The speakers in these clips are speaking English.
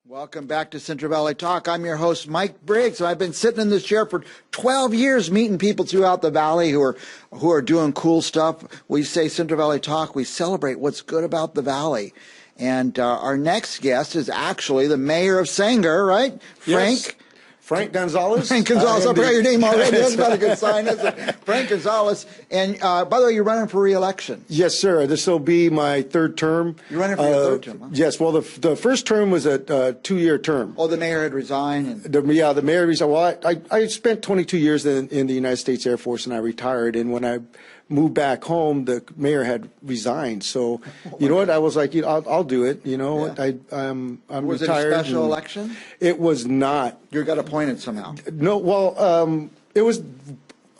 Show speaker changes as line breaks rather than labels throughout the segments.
Welcome back to Central Valley Talk. I'm your host, Mike Briggs. I've been sitting in this chair for 12 years meeting people throughout the valley who are doing cool stuff. We say Central Valley Talk. We celebrate what's good about the valley. And our next guest is actually the mayor of Sanger, right?
Yes. Frank Gonzalez.
Frank Gonzalez. I forgot your name already. That's not a good sign, is it? Frank Gonzalez. And by the way, you're running for re-election.
Yes, sir. This will be my third term.
You're running for your third term, huh?
Yes. Well, the first term was a 2-year term.
Oh, the mayor had resigned.
The mayor resigned. Well, I spent 22 years in the United States Air Force, and I retired. And when I moved back home, the mayor had resigned. So, you know what? I was like, I'll do it. You know,
yeah.
I'm
was
retired.
Was it a special election?
It was not.
You got appointed somehow.
No, well, it was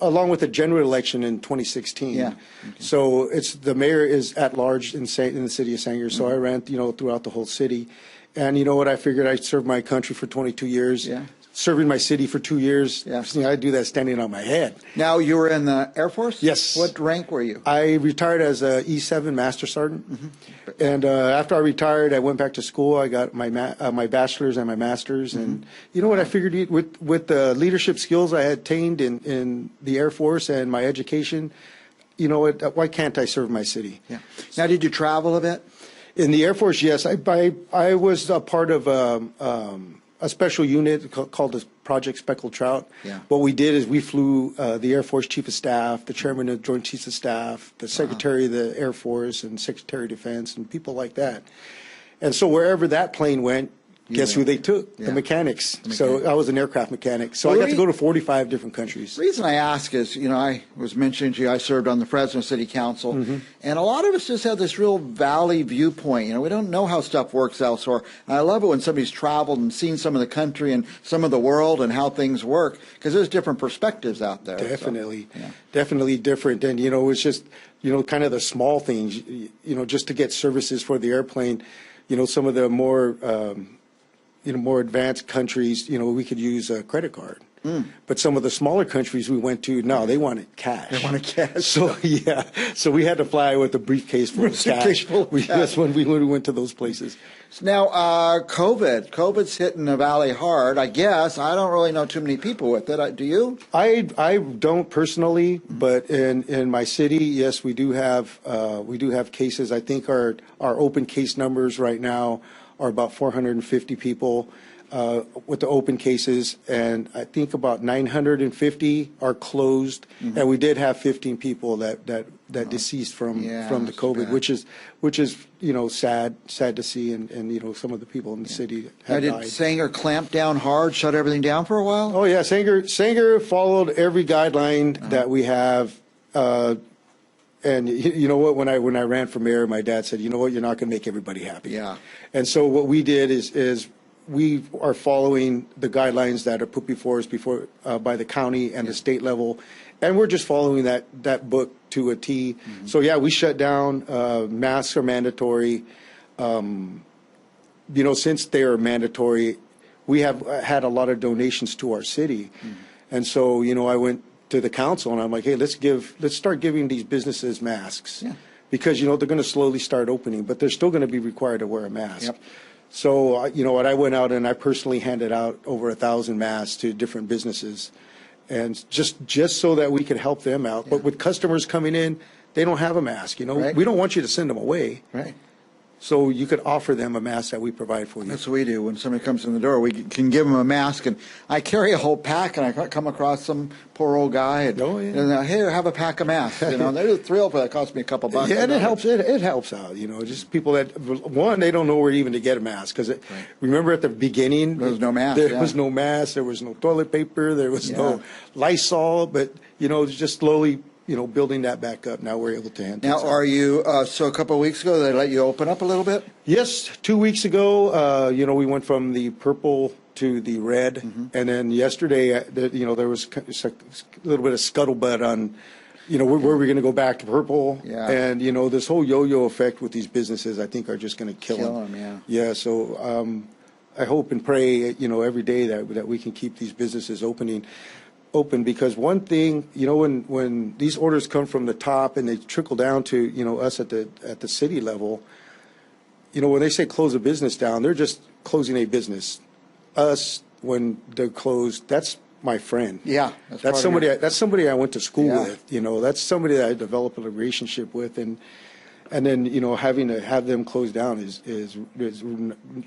along with the general election in 2016.
Yeah. Okay.
So the mayor is at large in the city of Sanger. So I ran, throughout the whole city. And you know what? I figured I'd serve my country for 22 years.
Yeah.
Serving my city for 2 years.
Yeah.
I do that standing on my head.
Now, you were in the Air Force?
Yes.
What rank were you?
I retired as a E7 Master Sergeant. Mm-hmm. And after I retired, I went back to school. I got my bachelor's and my master's. Mm-hmm. And you know what? I figured with the leadership skills I had attained in the Air Force and my education, you know what? Why can't I serve my city?
Yeah. Now, did you travel a bit? In
the Air Force, yes. I was a part of a special unit called the Project Speckled Trout.
Yeah.
What we did is we flew the Air Force Chief of Staff, the Chairman of Joint Chiefs of Staff, the Secretary of the Air Force, and Secretary of Defense, and people like that. And so wherever that plane went, guess who they took?
Yeah.
The mechanics. So I was an aircraft mechanic. So
Well,
I got to go to 45 different countries.
The reason I ask is, I was mentioning to you, I served on the Fresno City Council,
Mm-hmm.
and a lot of us just have this real valley viewpoint. We don't know how stuff works elsewhere. And I love it when somebody's traveled and seen some of the country and some of the world and how things work, because there's different perspectives out there.
Definitely.
So, yeah.
Definitely different. And, it's just, kind of the small things, just to get services for the airplane, some of the more more advanced countries, we could use a credit card. But some of the smaller countries we went to, no, they wanted cash.
They wanted cash.
So, yeah. So we had to fly with a briefcase full of cash. That's when we went to those places.
Now, COVID's hitting the valley hard, I guess. I don't really know too many people with it. Do you?
I don't personally, but in my city, yes, we do have cases. I think our open case numbers right now are about 450 people with the open cases, and I think about 950 are closed. Mm-hmm. And we did have 15 people that deceased from the COVID, which is sad to see, and some of the people in the city have died.
Did Sanger clamp down hard, shut everything down for a while?
Oh yeah, Sanger followed every guideline that we have. And you know what? When I ran for mayor, my dad said, "You know what? You're not going to make everybody happy."
Yeah. And
so what we did is we are following the guidelines that are put before us by the county and the state level, and we're just following that book to a T. Mm-hmm. So yeah, we shut down. Masks are mandatory. Since they are mandatory, we have had a lot of donations to our city, and so I went to the council and I'm like, hey, let's start giving these businesses masks, because they're going to slowly start opening, but they're still going to be required to wear a mask.
Yep.
So I went out and I personally handed out over 1,000 masks to different businesses, and just so that we could help them out. Yeah. But with customers coming in, they don't have a mask.
Right.
We don't want you to send them away.
Right.
So you could offer them a mask that we provide for you.
That's what we do. When somebody comes in the door, we can give them a mask. And I carry a whole pack, and I come across some poor old guy, and, here, have a pack of masks. They're thrilled for that. Cost me a couple bucks.
Yeah, and it helps. It helps out. Just people that they don't know where even to get a mask, because remember at the beginning
there was no mask.
There was no mask. There was no toilet paper. There was no Lysol. But just slowly. Building that back up. Now we're able to handle.
Now, are you? So a couple of weeks ago, they let you open up a little bit.
Yes, 2 weeks ago. We went from the purple to the red, and then yesterday, there was a little bit of scuttlebutt on, where we're going to go back to purple.
Yeah.
And this whole yo-yo effect with these businesses, I think, are just going to kill them.
Yeah.
Yeah. So I hope and pray, every day that we can keep these businesses open, because one thing, when these orders come from the top and they trickle down to us at the city level, when they say close a business down, they're just closing a business, us when they're closed, that's my friend.
Yeah,
that's somebody. That's somebody I went to school with. That's somebody that I developed a relationship with, and then having to have them close down is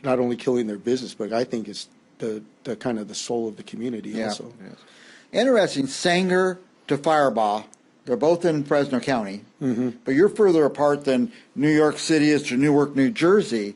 not only killing their business, but I think it's the kind of the soul of the community also.
Yes. Interesting. Sanger to Firebaugh, they're both in Fresno County, but you're further apart than New York City is to Newark, New Jersey.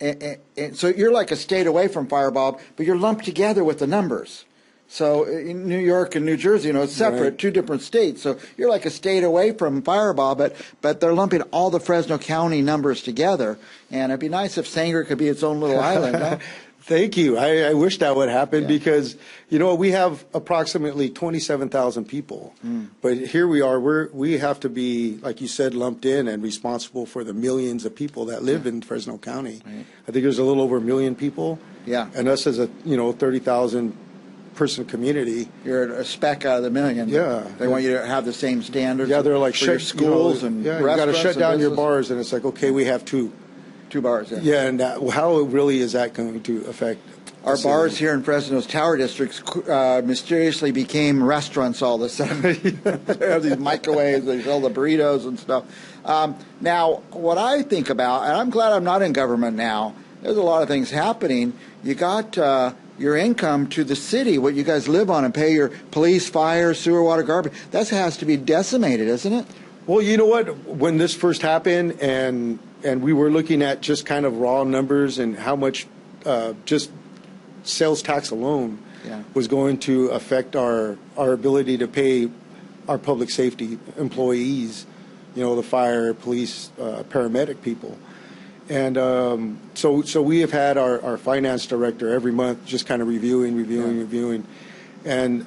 And so you're like a state away from Firebaugh, but you're lumped together with the numbers. So in New York and New Jersey, it's separate, right. Two different states. So you're like a state away from Firebaugh, but they're lumping all the Fresno County numbers together. And it'd be nice if Sanger could be its own little island. Huh?
Thank you. I wish that would happen because, we have approximately 27,000 people. But here we are. We have to be, like you said, lumped in and responsible for the millions of people that live in Fresno County. Right. I think there's a little over 1 million people. Yeah. And us as a, 30,000 person community.
You're a speck out of the million.
Yeah.
They want you to have the same standards.
Yeah, they're like
for your schools and restaurants.
You got to shut down your bars, and it's like, okay, we have two
bars.
Yeah, and how really is that going to affect
our bars here in Fresno's Tower Districts? Mysteriously became restaurants all of a sudden. They have these microwaves, they sell the burritos and stuff. Now, what I think about, and I'm glad I'm not in government now, there's a lot of things happening. You got your income to the city, what you guys live on, and pay your police, fire, sewer, water, garbage. That has to be decimated, isn't it?
Well, you know what? When this first happened and we were looking at just kind of raw numbers and how much just sales tax alone was going to affect our ability to pay our public safety employees, the fire, police, paramedic people. And so we have had our finance director every month just kind of reviewing. And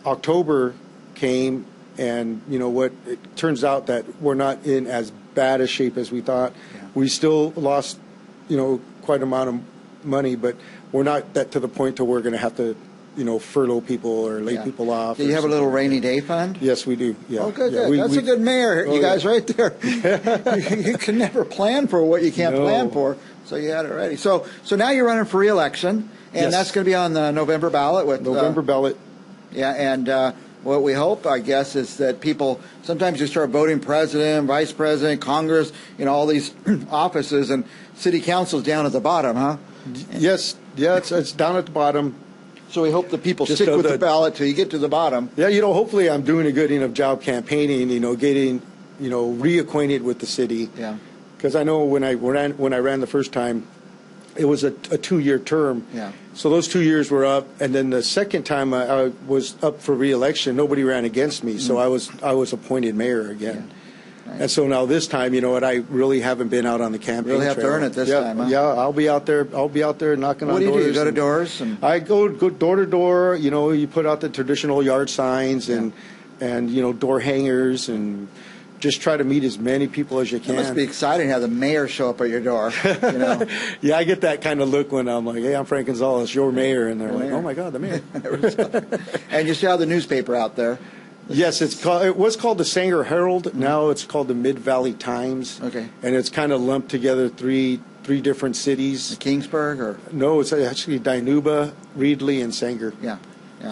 October came, and it turns out that we're not in as bad a shape as we thought. Yeah. We still lost, quite an amount of money, but we're not to the point to we're going to have to, furlough people or lay people off.
Do you have a little rainy day fund?
Yes, we do. Yeah.
Oh, good. That's a good mayor. You guys right there. You can never plan for what you can't plan for, so you had it ready. So now you're running for re-election, and that's going to be on the November ballot.
November ballot.
Yeah, and what we hope, I guess, is that people, sometimes you start voting president, vice president, Congress, all these offices, and city council's down at the bottom, huh?
Yes, it's down at the bottom.
So we hope the people stick with the ballot till you get to the bottom.
Yeah, hopefully I'm doing a good enough job campaigning, getting, reacquainted with the city. Yeah. Because I know when I ran the first time, it was a 2-year term. Yeah. So those 2 years were up, and then the second time I was up for re-election, nobody ran against me, so I was appointed mayor again. Yeah. Right. And so now this time, I really haven't been out on the campaign.
Really have to earn it this time, huh?
Yeah, I'll be out there knocking on doors.
What do you do? You go to doors?
I go door to door. You put out the traditional yard signs and door hangers and just try to meet as many people as you can.
It must be exciting to have the mayor show up at your door.
Yeah, I get that kind of look when I'm like, hey, I'm Frank Gonzalez, your mayor. And they're like, oh, my God, the mayor.
And you still have the newspaper out there.
Yes, it was called the Sanger Herald. Mm-hmm. Now it's called the Mid-Valley Times. Okay. And it's kind of lumped together three different cities.
Kingsburg or?
No, it's actually Dinuba, Reedley, and Sanger.
Yeah.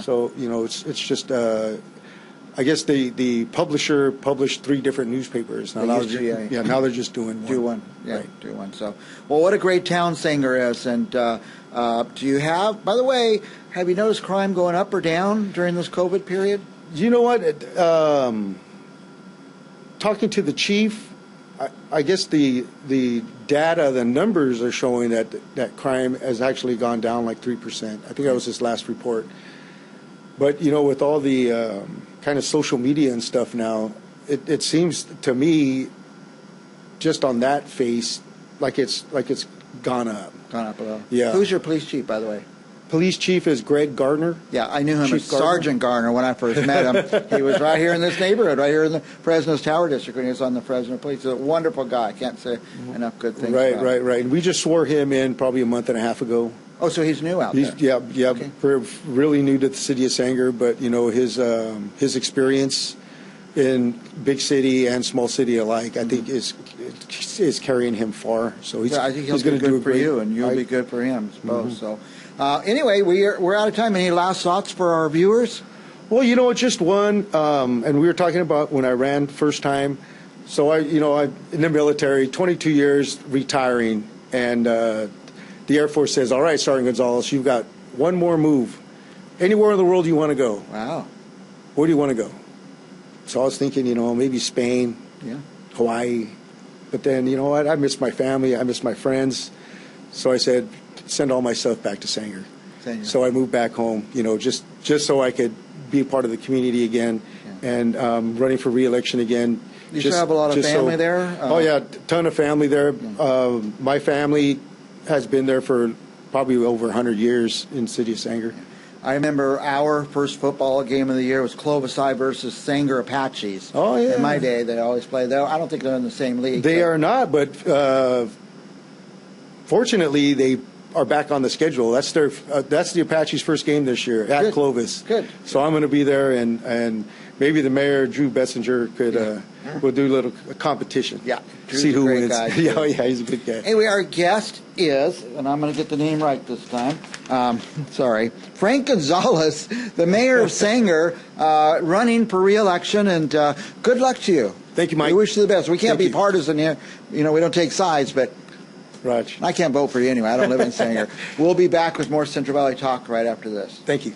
So, it's just... I guess the publisher published 3 different newspapers. Now now they're just doing one.
Do one. So, well, what a great town Sanger is. And do you have, by the way, have you noticed crime going up or down during this COVID period?
You know what? Talking to the chief, I guess the data, the numbers are showing that crime has actually gone down like 3%. I think that was his last report. But, with all the kind of social media and stuff now, it seems to me, just on that face, like it's gone up.
Gone up a little.
Yeah.
Who's your police chief, by the way?
Police chief is Greg Gardner.
Yeah, I knew him as Sergeant Gardner when I first met him. He was right here in this neighborhood, right here in the Fresno's Tower District when he was on the Fresno Police. He's a wonderful guy. I can't say enough good things about him. Right.
And we just swore him in probably a month and a half ago.
Oh, so he's new out there.
Yeah. Okay. Really new to the city of Sanger, but his experience in big city and small city alike, I think is carrying him far. So
I think he'll
going
be
to
good for you, and you'll be good for him, both. So, anyway, we're out of time. Any last thoughts for our viewers?
Well, just one, and we were talking about when I ran first time. So I in the military, 22 years, retiring, and the Air Force says, "All right, Sergeant Gonzalez, you've got one more move. Anywhere in the world you want to go."
Wow.
Where do you want to go? So I was thinking, maybe Spain, Hawaii. But then, you know what? I miss my family. I miss my friends. So I said, send all my stuff back to Sanger. So I moved back home, just so I could be a part of the community again, and running for re-election again.
You still have a lot of family there?
Oh, yeah, ton of family there. My family has been there for probably over 100 years in the city of Sanger.
I remember our first football game of the year was Clovis High versus Sanger Apaches.
Oh, yeah.
In my day, they always played there. I don't think they're in the same league.
They are not, but fortunately, they are back on the schedule. That's the Apaches' first game this year at Clovis.
Good.
So I'm going to be there, and maybe the mayor, Drew Bessinger, could we'll do a little competition.
Yeah. Drew's
see who
a great
wins.
Guy,
yeah, he's a good guy.
Anyway, our guest is, and I'm going to get the name right this time. Sorry, Frank Gonzalez, the mayor of Sanger, running for re-election, and good luck to you.
Thank you, Mike.
We wish you the best. We can't
Thank
be
you.
partisan here. We don't take sides, but
Raj.
I can't vote for you anyway. I don't live in Sanger. We'll be back with more Central Valley Talk right after this.
Thank you.